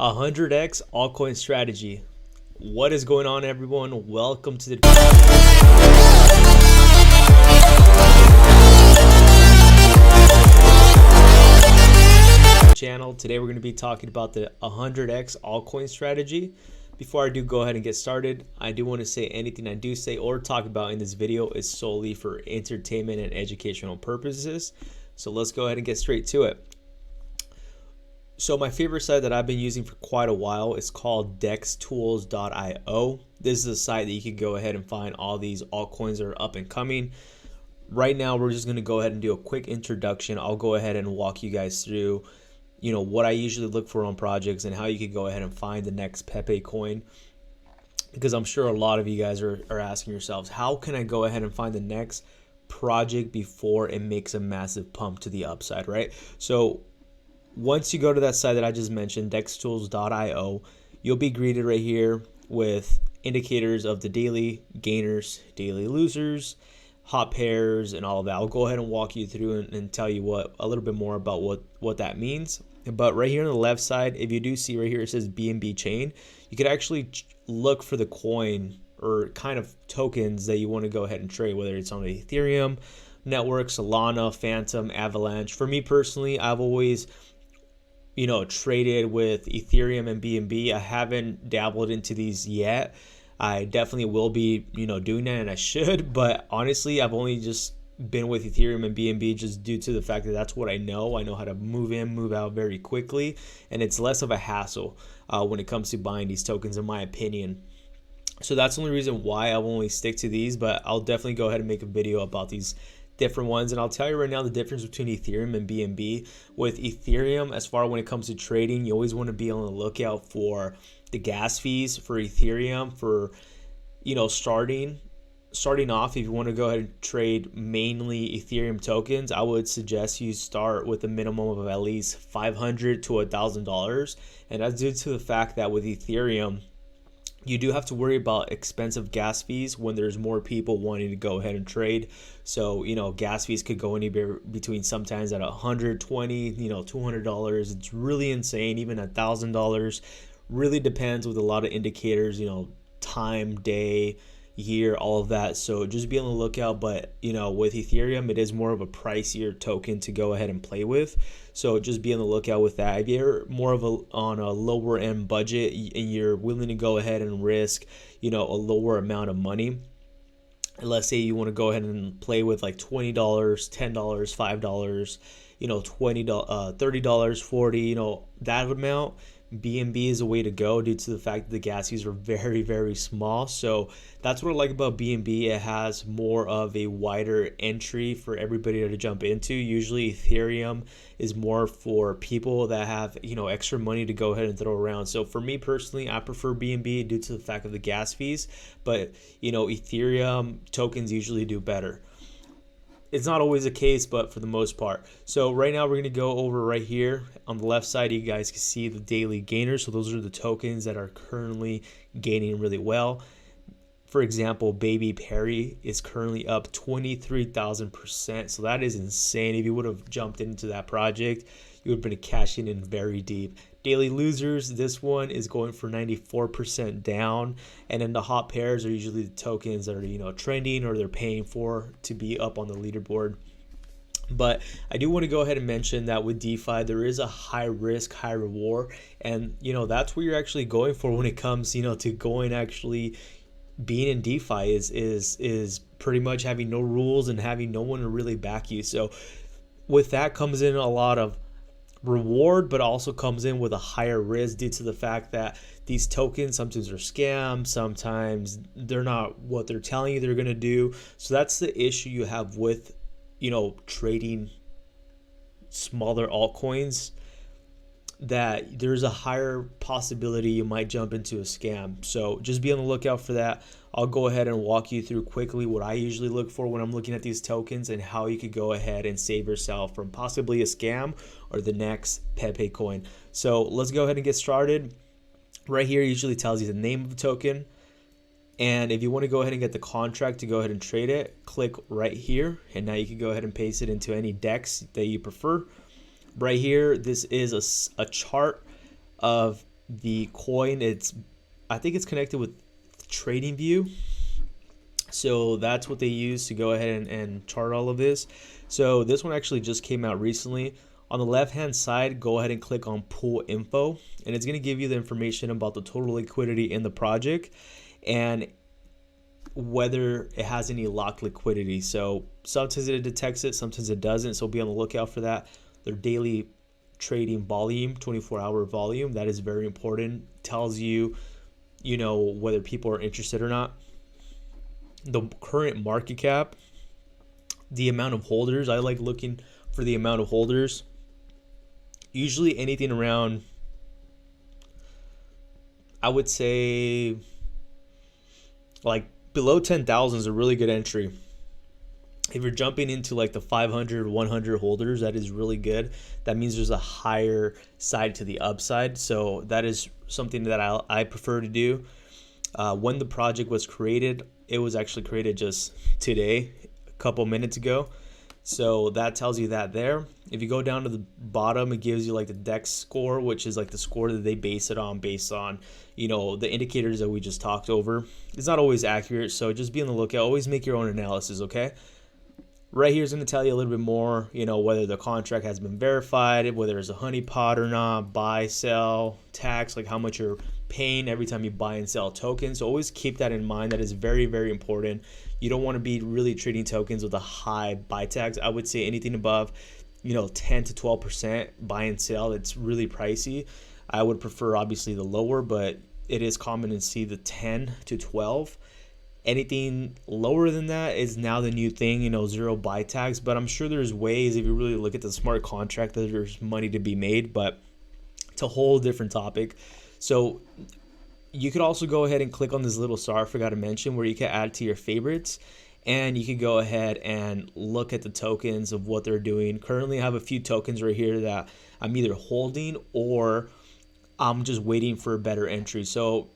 100x altcoin strategy. What is going on, everyone? Welcome to the channel. Today we're going to be talking about the 100x altcoin strategy. Before I do go ahead and get started, I do want to say anything I do say or talk about in this video is solely for entertainment and educational purposes. So let's go ahead and get straight to it. So my favorite site that I've been using for quite a while is called dextools.io. This is a site that you can go ahead and find all these altcoins that are up and coming. Right now, we're just going to go ahead and do a quick introduction. I'll go ahead and walk you guys through, what I usually look for on projects and how you can go ahead and find the next Pepe coin. Because I'm sure a lot of you guys are asking yourselves, how can I go ahead and find the next project before it makes a massive pump to the upside, right? So once you go to that site that I just mentioned, dextools.io, you'll be greeted right here with indicators of the daily gainers, daily losers, hot pairs, and all of that. I'll go ahead and walk you through and tell you a little bit more about what that means. But right here on the left side, if you do see right here, it says BNB chain. You could actually look for the coin or kind of tokens that you want to go ahead and trade, whether it's on the Ethereum network, Solana, Phantom, Avalanche. For me personally, I've always traded with Ethereum and BNB. I haven't dabbled into these yet. I definitely will be, doing that, and I should. But honestly, I've only just been with Ethereum and BNB just due to the fact that that's what I know. I know how to move in, move out very quickly, and it's less of a hassle when it comes to buying these tokens, in my opinion. So that's the only reason why I'll only stick to these, but I'll definitely go ahead and make a video about these different ones. And I'll tell you right now the difference between Ethereum and BNB. With Ethereum, as far when it comes to trading, you always want to be on the lookout for the gas fees. For Ethereum, for starting off, if you want to go ahead and trade mainly Ethereum tokens, I would suggest you start with a minimum of at least $500 to $1,000. And that's due to the fact that with Ethereum, you do have to worry about expensive gas fees when there's more people wanting to go ahead and trade. So, gas fees could go anywhere between sometimes at $120, $200. It's really insane. Even $1,000 really depends with a lot of indicators, time, day, year, all of that. So just be on the lookout. But with Ethereum, it is more of a pricier token to go ahead and play with. So just be on the lookout with that. If you're more of on a lower end budget and you're willing to go ahead and risk a lower amount of money, and let's say you want to go ahead and play with like $20, $10, $5, $20, $30, $40, that amount, BNB is a way to go due to the fact that the gas fees are very, very small. So that's what I like about BNB. It has more of a wider entry for everybody to jump into. Usually Ethereum is more for people that have, extra money to go ahead and throw around. So for me personally, I prefer BNB due to the fact of the gas fees, but Ethereum tokens usually do better. It's not always the case, but for the most part. So right now we're going to go over right here on the left side. You guys can see the daily gainers. So those are the tokens that are currently gaining really well. For example, Baby Perry is currently up 23,000%. So that is insane. If you would have jumped into that project, you would have been cashing in very deep. Daily losers, this one is going for 94% down. And then the hot pairs are usually the tokens that are, trending or they're paying for to be up on the leaderboard. But I do want to go ahead and mention that with DeFi, there is a high risk, high reward. And, that's what you're actually going for when it comes, to going actually being in DeFi is pretty much having no rules and having no one to really back you. So with that comes in a lot of reward, but also comes in with a higher risk due to the fact that these tokens sometimes are scams, sometimes they're not what they're telling you they're going to do. So that's the issue you have with trading smaller altcoins, that there's a higher possibility you might jump into a scam. So just be on the lookout for that. I'll go ahead and walk you through quickly what I usually look for when I'm looking at these tokens and how you could go ahead and save yourself from possibly a scam or the next Pepe coin. So let's go ahead and get started. Right here usually tells you the name of the token. And if you want to go ahead and get the contract to go ahead and trade it, click right here. And now you can go ahead and paste it into any DEX that you prefer. Right here, this is a chart of the coin, I think it's connected with TradingView. So that's what they use to go ahead and chart all of this. So this one actually just came out recently. On the left hand side, go ahead and click on pool info, and it's going to give you the information about the total liquidity in the project and whether it has any locked liquidity. So sometimes it detects it, sometimes it doesn't. So be on the lookout for that. Their daily trading volume, 24-hour volume, that is very important. Tells you, whether people are interested or not. The current market cap, the amount of holders. I like looking for the amount of holders. Usually anything around, I would say, like below 10,000 is a really good entry. If you're jumping into like the 500, 100 holders, that is really good. That means there's a higher side to the upside. So that is something that I prefer to do. When the project was created, it was actually created just today, a couple minutes ago. So that tells you that there. If you go down to the bottom, it gives you like the DEX score, which is like the score that they base it on based on, the indicators that we just talked over. It's not always accurate, so just be on the lookout. Always make your own analysis, okay? Right here is going to tell you a little bit more, whether the contract has been verified, whether it's a honeypot or not, buy, sell, tax, like how much you're paying every time you buy and sell tokens. So always keep that in mind. That is very, very important. You don't want to be really trading tokens with a high buy tax. I would say anything above, 10 to 12% buy and sell, that's really pricey. I would prefer obviously the lower, but it is common to see the 10 to 12. Anything lower than that is now the new thing, zero buy tags. But I'm sure there's ways, if you really look at the smart contract, that there's money to be made, but it's a whole different topic. So you could also go ahead and click on this little star I forgot to mention, where you can add to your favorites, and you can go ahead and look at the tokens of what they're doing. Currently I have a few tokens right here that I'm either holding or I'm just waiting for a better entry. So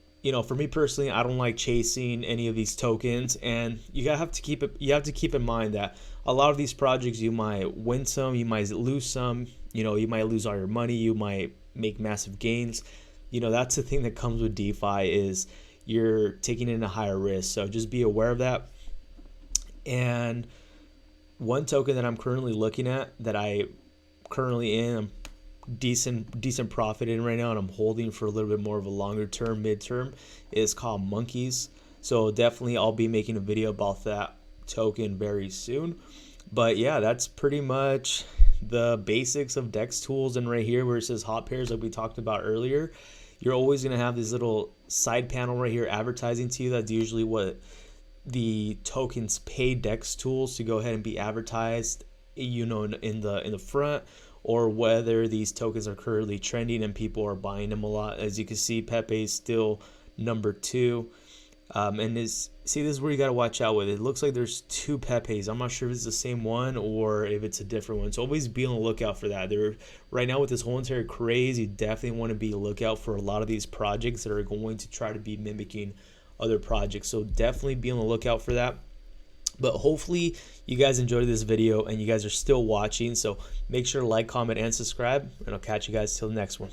for me personally, I don't like chasing any of these tokens, and you have to keep in mind that a lot of these projects, you might win some, you might lose some, you might lose all your money, you might make massive gains. That's the thing that comes with DeFi, is you're taking in a higher risk. So just be aware of that. And one token that I'm currently looking at, that I'm decent profit in right now, and I'm holding for a little bit more of a longer term, midterm, is called Monkeys. So definitely I'll be making a video about that token very soon. But yeah, that's pretty much the basics of DEX tools. And right here where it says hot pairs, like we talked about earlier, you're always going to have this little side panel right here advertising to you. That's usually what the tokens pay DEX tools to go ahead and be advertised, in the front, or whether these tokens are currently trending and people are buying them a lot. As you can see, Pepe is still number 2. And this is where you got to watch out with it. It looks like there's 2 Pepes. I'm not sure if it's the same one or if it's a different one. So always be on the lookout for that. Right now with this whole entire craze, you definitely want to be on the lookout for a lot of these projects that are going to try to be mimicking other projects. So definitely be on the lookout for that. But hopefully you guys enjoyed this video and you guys are still watching. So make sure to like, comment, and subscribe. And I'll catch you guys till the next one.